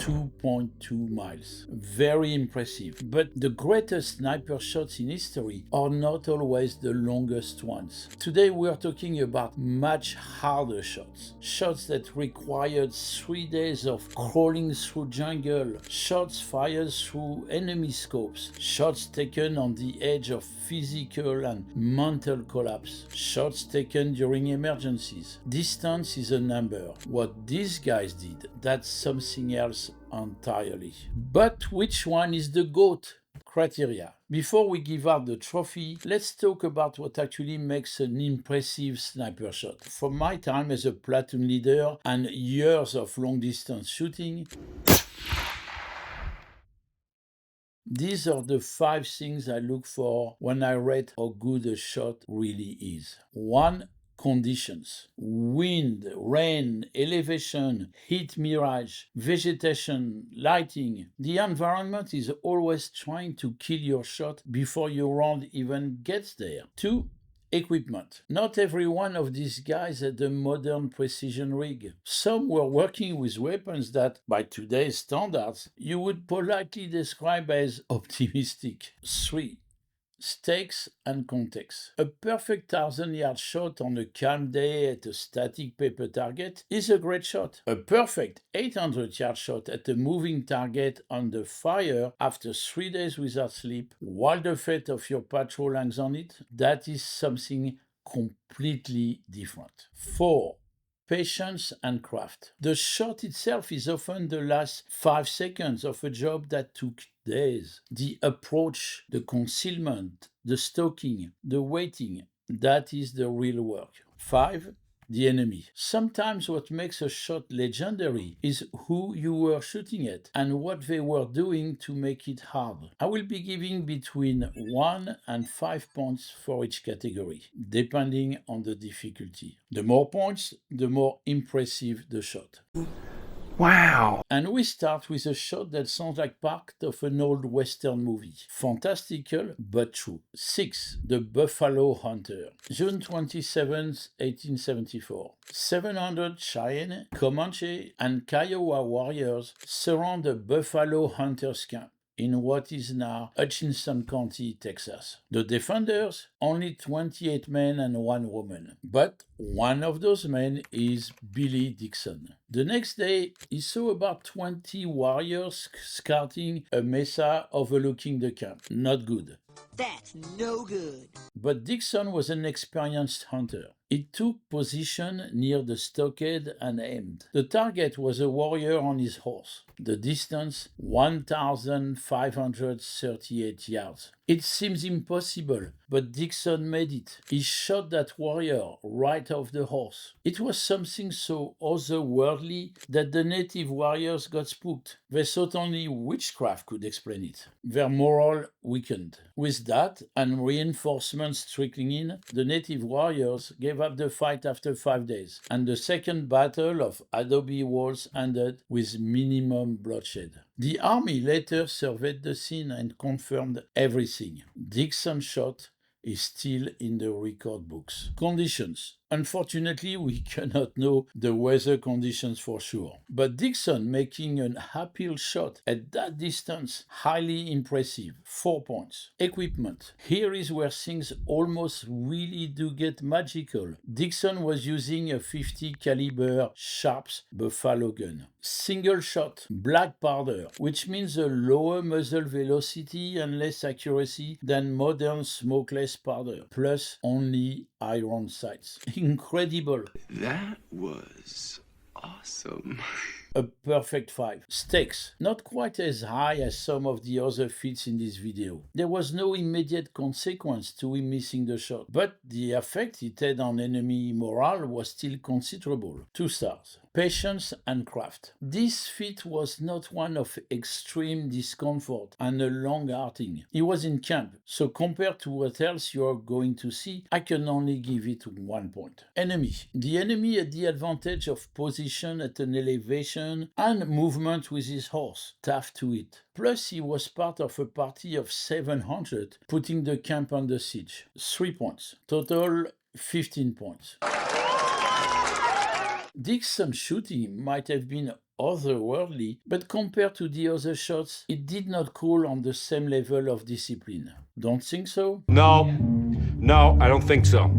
2.2 miles. Very impressive. But the greatest sniper shots in history are not always the longest ones. Today we are talking about much harder shots. Shots that required 3 days of crawling through jungle, shots fired through enemy scopes, shots taken on the edge of physical and mental collapse, shots taken during emergencies. Distance is a number. What these guys did, that's something else entirely. But which one is the GOAT? Criteria. Before we give out the trophy, let's talk about what actually makes an impressive sniper shot. From my time as a platoon leader and years of long-distance shooting, these are the 5 things I look for when I rate how good a shot really is. 1. Conditions. Wind, rain, elevation, heat mirage, vegetation, lighting. The environment is always trying to kill your shot before your round even gets there. 2. Equipment. Not every one of these guys had a modern precision rig. Some were working with weapons that, by today's standards, you would politely describe as optimistic. 3. Stakes and context. A perfect 1,000-yard shot on a calm day at a static paper target is a great shot. A perfect 800-yard shot at a moving target under fire after 3 days without sleep, while the fate of your patrol hangs on it, that is something completely different. 4. Patience and craft. The shot itself is often the last 5 seconds of a job that took days. The approach, the concealment, the stalking, the waiting, that is the real work. 5. The enemy. Sometimes what makes a shot legendary is who you were shooting at and what they were doing to make it hard. I will be giving between 1 and 5 points for each category, depending on the difficulty. The more points, the more impressive the shot. Wow! And we start with a shot that sounds like part of an old Western movie. Fantastical, but true. 6. The Buffalo Hunter. June 27, 1874. 700 Cheyenne, Comanche, and Kiowa warriors surround a Buffalo Hunter's camp in what is now Hutchinson County, Texas. The defenders, only 28 men and 1 woman. But one of those men is Billy Dixon. The next day, he saw about 20 warriors scouting a mesa overlooking the camp. Not good. That's no good. But Dixon was an experienced hunter. He took position near the stockade and aimed. The target was a warrior on his horse. The distance, 1,538 yards. It seems impossible, but Dixon made it. He shot that warrior right off the horse. It was something so otherworldly that the native warriors got spooked. They thought only witchcraft could explain it. Their morale weakened. With that, and reinforcements trickling in, the native warriors gave up the fight after 5 days, and the second battle of Adobe Walls ended with minimum bloodshed. The army later surveyed the scene and confirmed everything. Dixon's shot is still in the record books. Conditions. Unfortunately, we cannot know the weather conditions for sure. But Dixon making an uphill shot at that distance, highly impressive. 4 points. Equipment. Here is where things almost really do get magical. Dixon was using a 50 caliber Sharps Buffalo gun. Single shot, black powder, which means a lower muzzle velocity and less accuracy than modern smokeless powder, plus only iron sights. Incredible. That was awesome. A perfect 5. Stakes. Not quite as high as some of the other feats in this video. There was no immediate consequence to him missing the shot, but the effect it had on enemy morale was still considerable. 2 stars. Patience and craft. This feat was not one of extreme discomfort and a long outing. He was in camp, so compared to what else you are going to see, I can only give it 1 point. Enemy. The enemy had the advantage of position at an elevation and movement with his horse, tough to hit. Plus, he was part of a party of 700, putting the camp under siege. 3 points. Total 15 points. Dixon's shooting might have been otherworldly, but compared to the other shots, it did not call on the same level of discipline. Don't think so? No, I don't think so.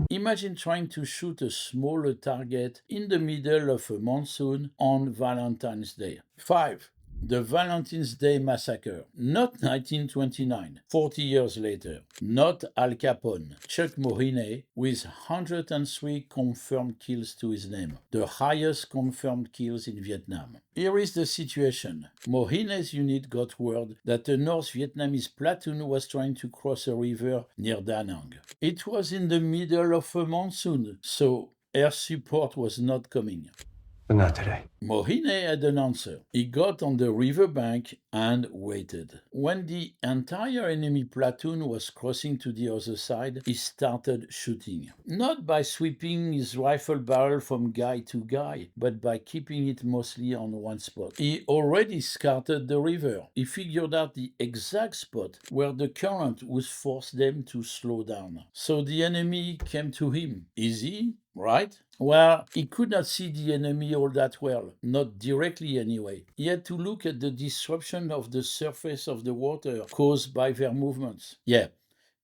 Imagine trying to shoot a smaller target in the middle of a monsoon on Valentine's Day. 5. The Valentine's Day Massacre. Not 1929, 40 years later. Not Al Capone. Chuck Mawhinney with 103 confirmed kills to his name. The highest confirmed kills in Vietnam. Here is the situation. Mawhinney's unit got word that a North Vietnamese platoon was trying to cross a river near Da Nang. It was in the middle of a monsoon, so air support was not coming. But not today. Mawhinney had an answer. He got on the riverbank and waited. When the entire enemy platoon was crossing to the other side, he started shooting. Not by sweeping his rifle barrel from guy to guy, but by keeping it mostly on one spot. He already scouted the river. He figured out the exact spot where the current would force them to slow down. So the enemy came to him. Easy, right? Well, he could not see the enemy all that well, not directly anyway. He had to look at the disruption of the surface of the water caused by their movements. Yeah,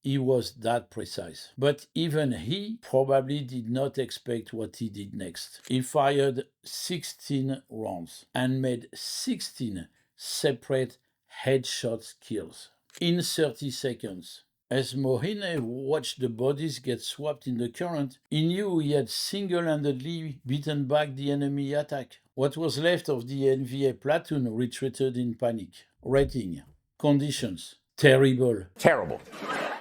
he was that precise. But even he probably did not expect what he did next. He fired 16 rounds and made 16 separate headshot kills in 30 seconds. As Mawhinney watched the bodies get swapped in the current, he knew he had single-handedly beaten back the enemy attack. What was left of the NVA platoon retreated in panic. Rating. Conditions. Terrible. Terrible.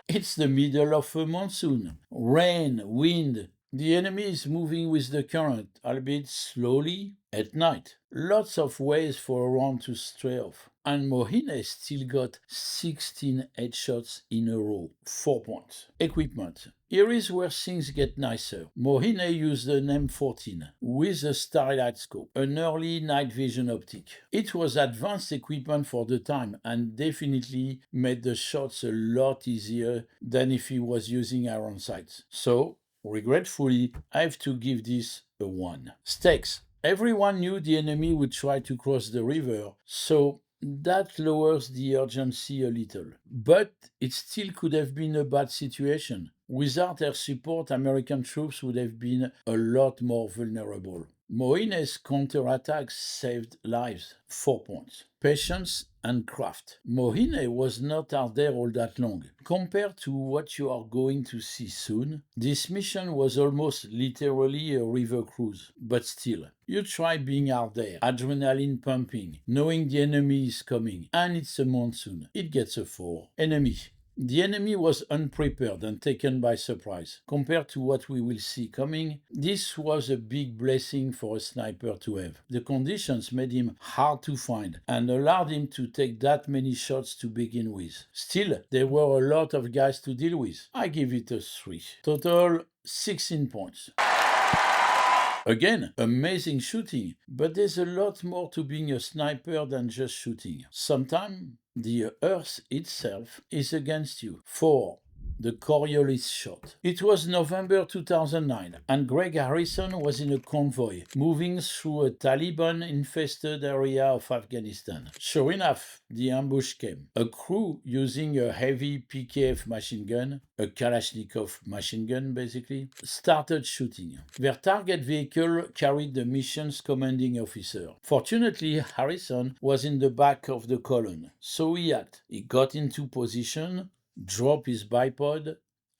It's the middle of a monsoon. Rain, wind. The enemy is moving with the current, albeit slowly, at night. Lots of ways for a round to stray off. And Mawhinney still got 16 headshots in a row. 4 points. Equipment. Here is where things get nicer. Mawhinney used an M14 with a starlight scope, an early night vision optic. It was advanced equipment for the time and definitely made the shots a lot easier than if he was using iron sights. So, regretfully, I have to give this a 1. Stakes. Everyone knew the enemy would try to cross the river, so that lowers the urgency a little. But it still could have been a bad situation. Without air support, American troops would have been a lot more vulnerable. Mawhinney's counterattack saved lives. 4 points. Patience and craft. Mawhinney was not out there all that long. Compared to what you are going to see soon, this mission was almost literally a river cruise. But still, you try being out there, adrenaline pumping, knowing the enemy is coming, and it's a monsoon. It gets a 4. Enemy. The enemy was unprepared and taken by surprise. Compared to what we will see coming, this was a big blessing for a sniper to have. The conditions made him hard to find and allowed him to take that many shots to begin with. Still, there were a lot of guys to deal with. I give it a 3. Total 16 points. Again, amazing shooting, but there's a lot more to being a sniper than just shooting. Sometimes the earth itself is against you. 4. The Coriolis shot. It was November 2009, and Greg Harrison was in a convoy moving through a Taliban-infested area of Afghanistan. Sure enough, the ambush came. A crew using a heavy PKF machine gun, a Kalashnikov machine gun basically, started shooting. Their target vehicle carried the mission's commanding officer. Fortunately, Harrison was in the back of the column, so he acted. He got into position, dropped his bipod,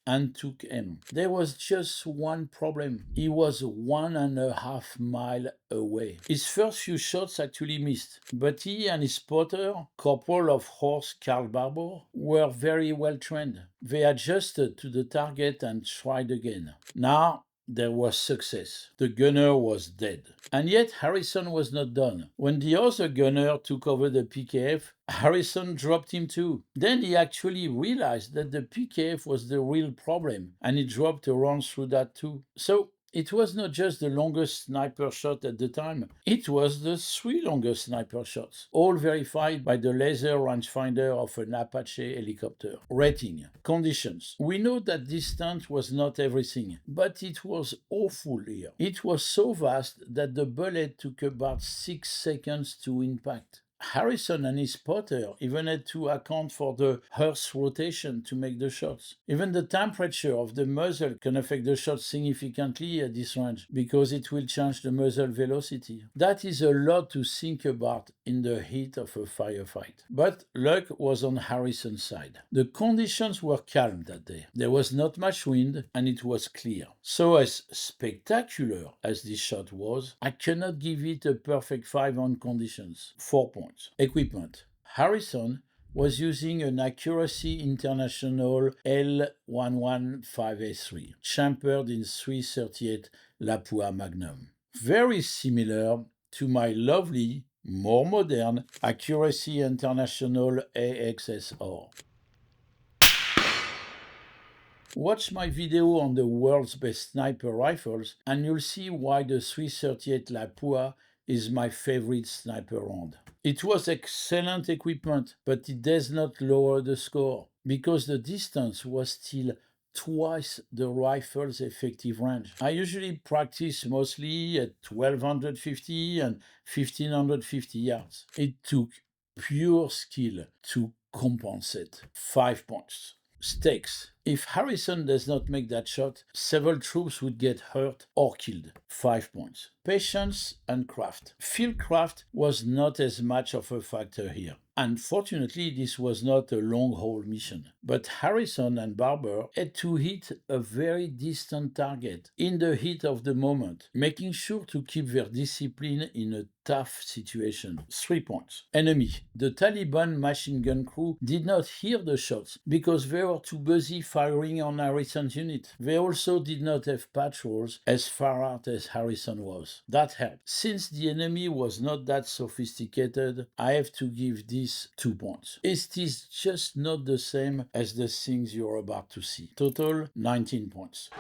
and took aim. There was just one problem. He was 1.5 miles away. His first few shots actually missed, but he and his spotter, Corporal of Horse Karl Barbour, were very well trained. They adjusted to the target and tried again. Now, there was success. The gunner was dead. And yet Harrison was not done. When the other gunner took over the PKF, Harrison dropped him too. Then he actually realized that the PKF was the real problem, and he dropped a round through that too. So It was not just the longest sniper shot at the time, it was the 3 longest sniper shots, all verified by the laser rangefinder of an Apache helicopter. Rating. Conditions. We know that distance was not everything, but it was awful here. It was so vast that the bullet took about 6 seconds to impact. Harrison and his spotter even had to account for the Earth's rotation to make the shots. Even the temperature of the muzzle can affect the shot significantly at this range because it will change the muzzle velocity. That is a lot to think about in the heat of a firefight. But luck was on Harrison's side. The conditions were calm that day. There was not much wind and it was clear. So as spectacular as this shot was, I cannot give it a perfect 5 on conditions. 4 points. Equipment. Harrison was using an Accuracy International L115A3, chamfered in 338 Lapua Magnum. Very similar to my lovely, more modern Accuracy International AXSR. Watch my video on the world's best sniper rifles and you'll see why the 338 Lapua is my favorite sniper round. It was excellent equipment, but it does not lower the score, because the distance was still twice the rifle's effective range. I usually practice mostly at 1250 and 1550 yards. It took pure skill to compensate. 5 points. Stakes. If Harrison does not make that shot, several troops would get hurt or killed. 5 points. Patience and craft. Field craft was not as much of a factor here. Unfortunately, this was not a long-haul mission. But Harrison and Barber had to hit a very distant target in the heat of the moment, making sure to keep their discipline in a tough situation. 3 points. Enemy. The Taliban machine gun crew did not hear the shots because they were too busy firing on Harrison's unit. They also did not have patrols as far out as Harrison was. That helped. Since the enemy was not that sophisticated, I have to give this 2 points. It is just not the same as the things you're about to see. Total 19 points.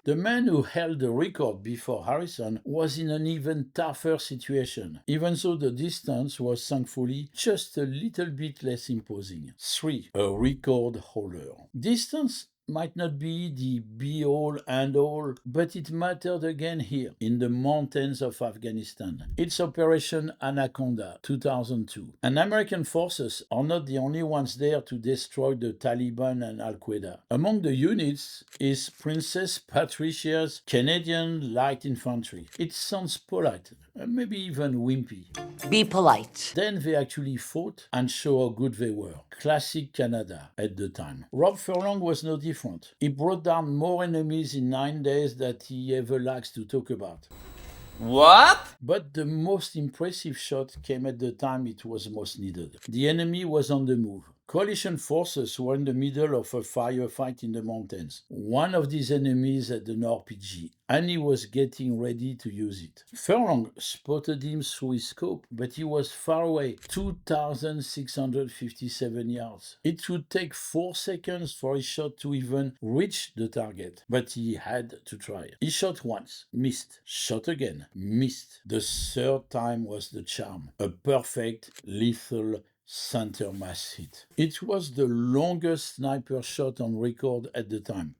The man who held the record before Harrison was in an even tougher situation, even though the distance was thankfully just a little bit less imposing. 3. A record holder. Distance might not be the be-all and all, but it mattered again here, in the mountains of Afghanistan. It's Operation Anaconda, 2002. And American forces are not the only ones there to destroy the Taliban and Al-Qaeda. Among the units is Princess Patricia's Canadian Light Infantry. It sounds polite, maybe even wimpy. Be polite. Then they actually fought and show how good they were. Classic Canada at the time. Rob Furlong was no different. He brought down more enemies in 9 days than he ever likes to talk about. What? But the most impressive shot came at the time it was most needed. The enemy was on the move. Coalition forces were in the middle of a firefight in the mountains. One of these enemies had an RPG, and he was getting ready to use it. Furlong spotted him through his scope, but he was far away, 2,657 yards. It would take 4 seconds for his shot to even reach the target, but he had to try. He shot once, missed, shot again, missed. The third time was the charm. A perfect, lethal center mass hit. It was the longest sniper shot on record at the time.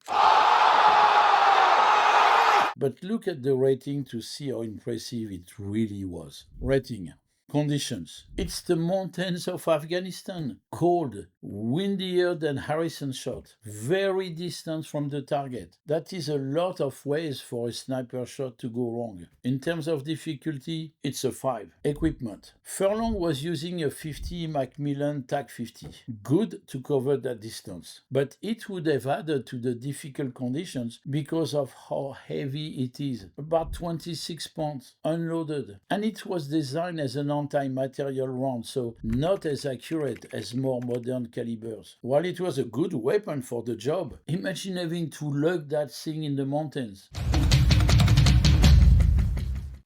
But look at the rating to see how impressive it really was. Rating. Conditions. It's the mountains of Afghanistan. Cold, windier than Harrison shot. Very distant from the target. That is a lot of ways for a sniper shot to go wrong. In terms of difficulty, it's a 5. Equipment. Furlong was using a 50 Macmillan TAC 50. Good to cover that distance. But it would have added to the difficult conditions because of how heavy it is. About 26 pounds, unloaded. And it was designed as an anti-material round, so not as accurate as more modern calibers. While it was a good weapon for the job, imagine having to lug that thing in the mountains.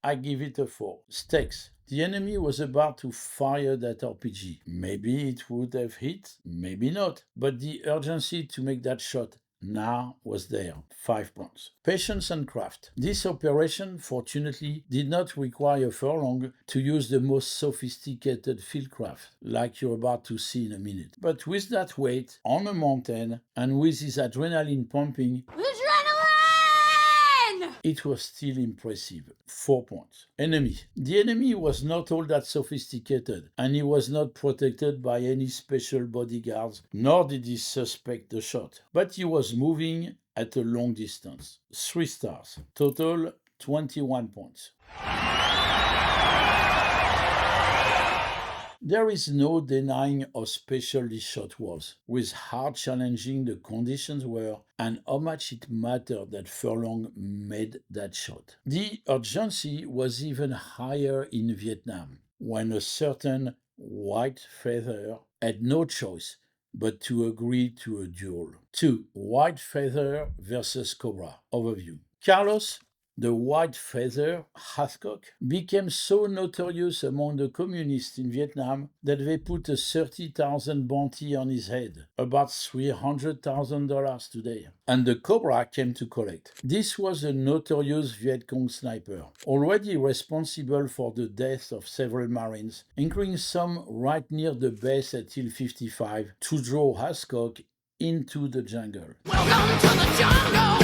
I give it a 4. Stakes. The enemy was about to fire that RPG. Maybe it would have hit, maybe not. But the urgency to make that shot now was there. 5 points. Patience and craft. This operation, fortunately, did not require Furlong to use the most sophisticated fieldcraft, like you're about to see in a minute. But with that weight, on a mountain, and with his adrenaline pumping, it was still impressive. 4 points. Enemy. The enemy was not all that sophisticated, and he was not protected by any special bodyguards, nor did he suspect the shot. But he was moving at a long distance. 3 stars. Total 21 points. There is no denying how special this shot was, with how challenging the conditions were and how much it mattered that Furlong made that shot. The urgency was even higher in Vietnam, when a certain white feather had no choice but to agree to a duel. 2. White feather versus Cobra. Overview. Carlos, the white feather, Hathcock, became so notorious among the communists in Vietnam that they put a $30,000 bounty on his head, about $300,000 today. And the Cobra came to collect. This was a notorious Viet Cong sniper, already responsible for the death of several Marines, including some right near the base at Hill 55, to draw Hathcock into the jungle. Welcome to the jungle.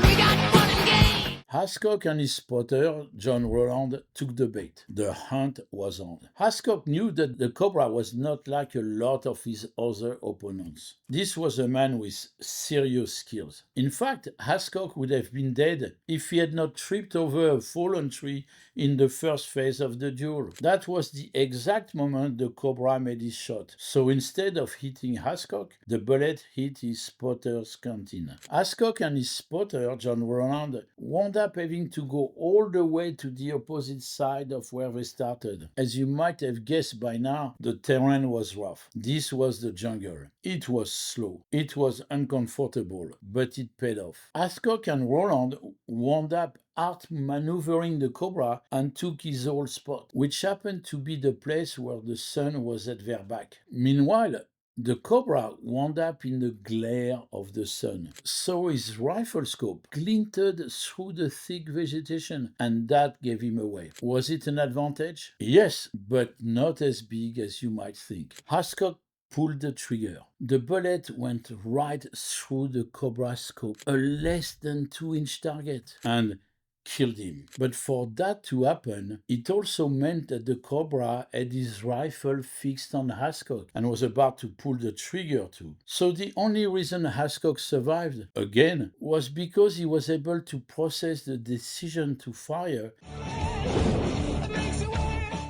We got fun and games. Hathcock and his spotter, John Roland, took the bait. The hunt was on. Hathcock knew that the Cobra was not like a lot of his other opponents. This was a man with serious skills. In fact, Hathcock would have been dead if he had not tripped over a fallen tree in the first phase of the duel. That was the exact moment the Cobra made his shot. So instead of hitting Hathcock, the bullet hit his spotter's canteen. Hathcock and his spotter, John Roland, wound up having to go all the way to the opposite side of where they started. As you might have guessed by now, the terrain was rough. This was the jungle. It was slow. It was uncomfortable, but it paid off. Hathcock and Roland wound up outmaneuvering the Cobra and took his old spot, which happened to be the place where the sun was at their back. Meanwhile, the Cobra wound up in the glare of the sun, so his rifle scope glinted through the thick vegetation, and that gave him away. Was it an advantage? Yes, but not as big as you might think. Hathcock pulled the trigger. The bullet went right through the Cobra's scope, a less than 2-inch target, and killed him. But for that to happen, it also meant that the Cobra had his rifle fixed on Hathcock and was about to pull the trigger too. So the only reason Hathcock survived, again, was because he was able to process the decision to fire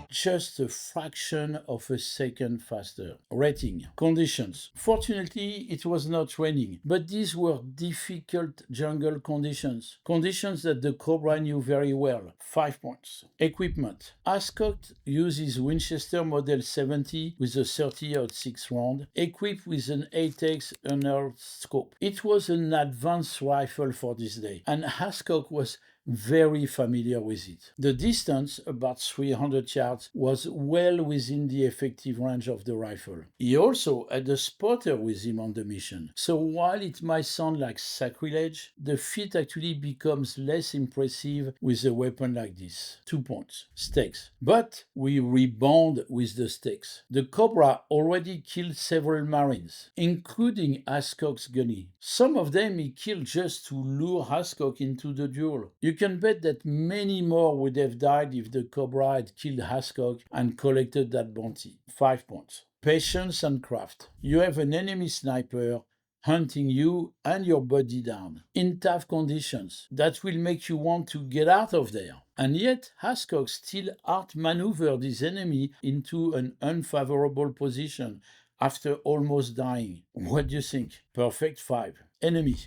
just a fraction of a second faster. Rating. Conditions. Fortunately, it was not raining, but these were difficult jungle conditions. Conditions that the Cobra knew very well. 5 points. Equipment. Hathcock used his Winchester Model 70 with a 30-06 round, equipped with an 8x unearthed scope. It was an advanced rifle for this day, and Hathcock was very familiar with it. The distance, about 300 yards, was well within the effective range of the rifle. He also had a spotter with him on the mission, so while it might sound like sacrilege, the feat actually becomes less impressive with a weapon like this. 2 points. Stakes. But we rebound with the stakes. The Cobra already killed several Marines, including Hathcock's gunny. Some of them he killed just to lure Hathcock into the duel. You can bet that many more would have died if the Cobra had killed Hathcock and collected that bounty. 5 points. Patience and craft. You have an enemy sniper hunting you and your buddy down in tough conditions that will make you want to get out of there. And yet, Hathcock still outmaneuvered his enemy into an unfavorable position after almost dying. What do you think? Perfect 5. Enemy.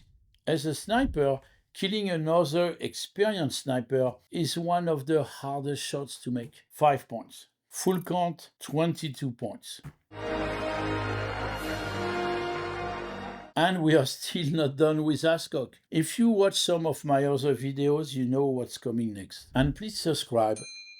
As a sniper, killing another experienced sniper is one of the hardest shots to make. 5 points. Full count, 22 points. And we are still not done with Hathcock. If you watch some of my other videos, you know what's coming next. And please subscribe,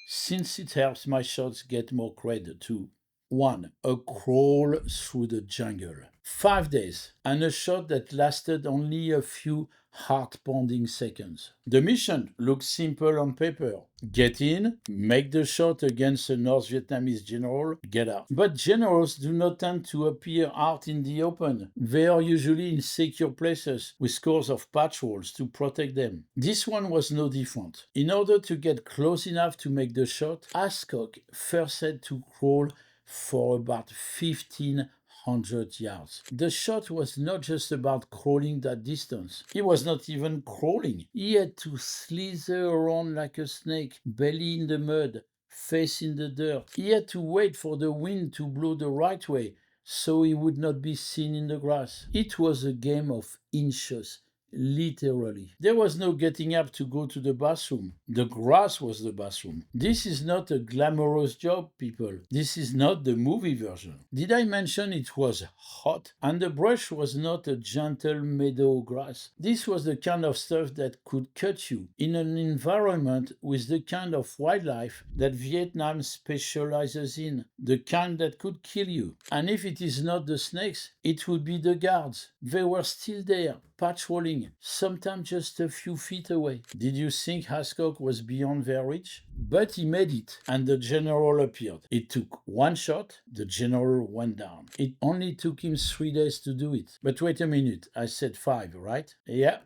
since it helps my shots get more credit too. 1. A crawl through the jungle. 5 days, and a shot that lasted only a few heart-pounding seconds. The mission looks simple on paper. Get in, make the shot against a North Vietnamese general, get out. But generals do not tend to appear out in the open. They are usually in secure places with scores of patrols to protect them. This one was no different. In order to get close enough to make the shot, Hathcock first had to crawl for about 1,500 yards. The shot was not just about crawling that distance. He was not even crawling. He had to slither around like a snake, belly in the mud, face in the dirt. He had to wait for the wind to blow the right way so he would not be seen in the grass. It was a game of inches. Literally. There was no getting up to go to the bathroom. The grass was the bathroom. This is not a glamorous job, people. This is not the movie version. Did I mention it was hot? And the brush was not a gentle meadow grass. This was the kind of stuff that could cut you in an environment with the kind of wildlife that Vietnam specializes in. The kind that could kill you. And if it is not the snakes, it would be the guards. They were still there, patrolling, sometimes just a few feet away. Did you think Hathcock was beyond their reach? But he made it, and the general appeared. It took one shot, the general went down. It only took him 3 days to do it. But wait a minute, I said 5, right? Yeah.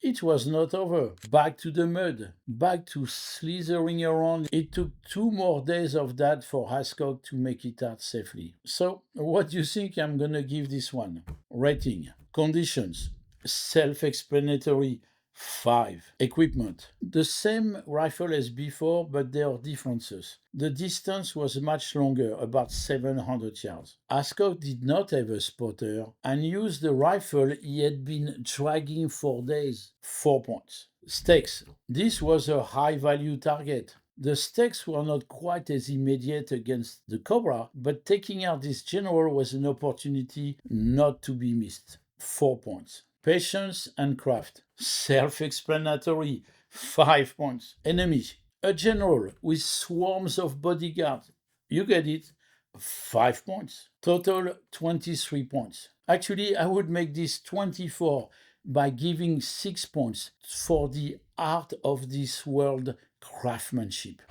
It was not over. Back to the mud, back to slithering around. It took 2 more days of that for Hathcock to make it out safely. So, what do you think I'm gonna give this one? Rating. Conditions. Self-explanatory. 5. Equipment. The same rifle as before, but there are differences. The distance was much longer, about 700 yards. Hathcock did not have a spotter and used the rifle he had been dragging for days. 4 points. Stakes. This was a high-value target. The stakes were not quite as immediate against the Cobra, but taking out this general was an opportunity not to be missed. 4 points. Patience and craft. Self-explanatory. 5 points. Enemy. A general with swarms of bodyguards. You get it. 5 points. Total 23 points. Actually, I would make this 24 by giving 6 points for the art of this world craftsmanship.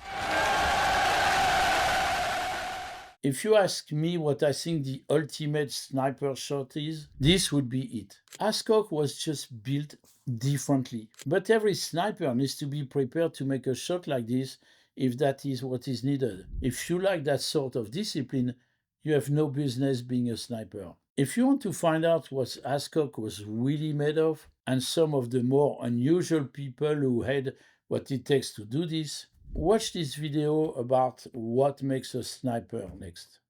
If you ask me what I think the ultimate sniper shot is, this would be it. Hathcock was just built differently. But every sniper needs to be prepared to make a shot like this if that is what is needed. If you like that sort of discipline, you have no business being a sniper. If you want to find out what Hathcock was really made of, and some of the more unusual people who had what it takes to do this, watch this video about what makes a sniper next.